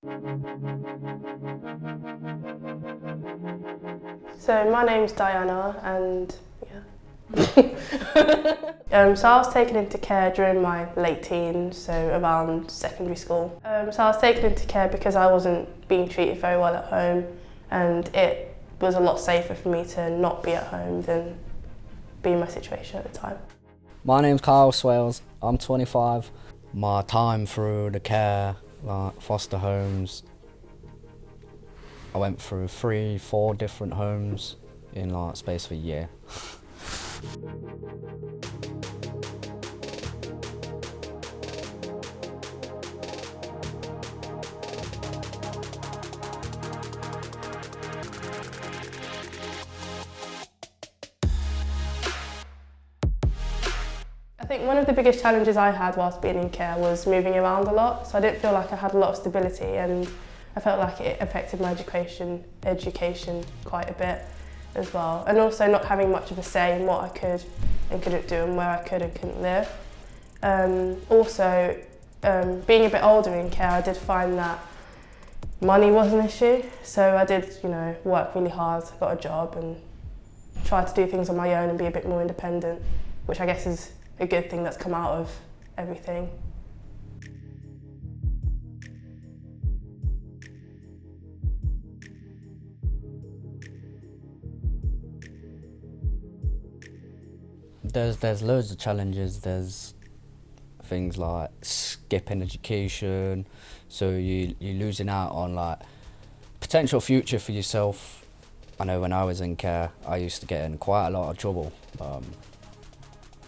So my name's Diana, and so I was taken into care during my late teens, so around secondary school. So I was taken into care because I wasn't being treated very well at home, and it was a lot safer for me to not be at home than be in my situation at the time. My name's Kyle Swales, I'm 25. My time through the care, like foster homes, I went through 3-4 different homes in like space of a year. I think one of the biggest challenges I had whilst being in care was moving around a lot, so I didn't feel like I had a lot of stability, and I felt like it affected my education quite a bit as well, and also not having much of a say in what I could and couldn't do and where I could and couldn't live. Being a bit older in care, I did find that money was an issue, so I did, work really hard, got a job and tried to do things on my own and be a bit more independent, which I guess is a good thing that's come out of everything. There's loads of challenges. There's things like skipping education, so you're losing out on like potential future for yourself. I know when I was in care, I used to get in quite a lot of trouble.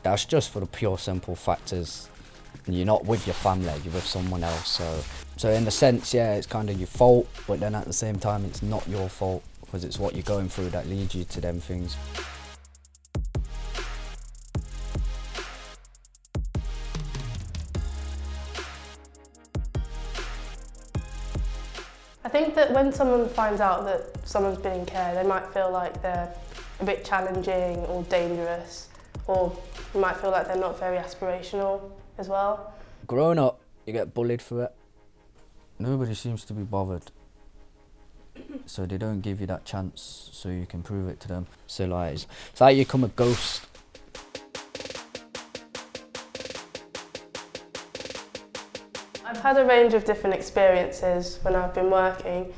That's just for the pure simple factors. You're not with your family, you're with someone else. So in a sense, yeah, it's kind of your fault, but then at the same time, it's not your fault because it's what you're going through that leads you to them things. I think that when someone finds out that someone's been in care, they might feel like they're a bit challenging or dangerous, or you might feel like they're not very aspirational as well. Growing up, you get bullied for it. Nobody seems to be bothered. So they don't give you that chance so you can prove it to them. So like, it's like you become a ghost. I've had a range of different experiences when I've been working.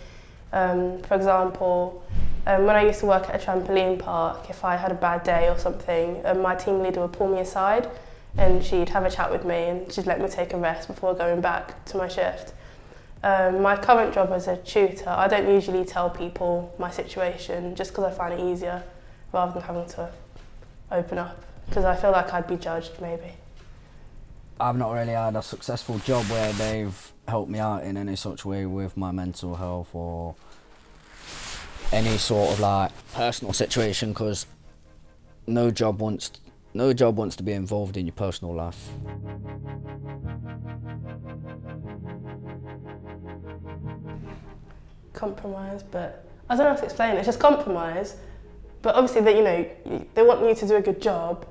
For example, when I used to work at a trampoline park, if I had a bad day or something, my team leader would pull me aside and she'd have a chat with me and she'd let me take a rest before going back to my shift. My current job as a tutor, I don't usually tell people my situation just because I find it easier rather than having to open up, because I feel like I'd be judged maybe. I've not really had a successful job where they've helped me out in any such way with my mental health or any sort of like personal situation, because no job wants to be involved in your personal life. Compromise, but I don't know how to explain it. It's just compromise, but obviously they want you to do a good job,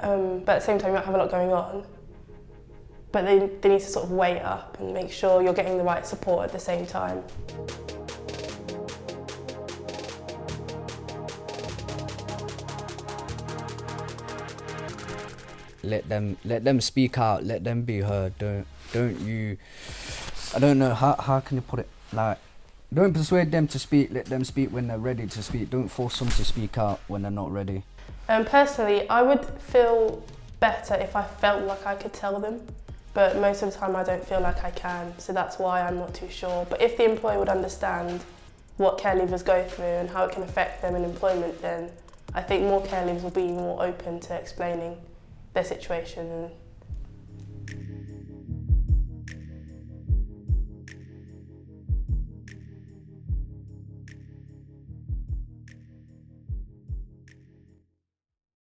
but at the same time you might have a lot going on. But they need to sort of weigh it up and make sure you're getting the right support at the same time. Let them speak out, let them be heard. Don't you, I don't know, how can you put it, like, don't persuade them to speak, let them speak when they're ready to speak. Don't force them to speak out when they're not ready. Personally, I would feel better if I felt like I could tell them, but most of the time I don't feel like I can, so that's why I'm not too sure. But if the employer would understand what care leavers go through and how it can affect them in employment, then I think more care leavers will be more open to explaining their situation and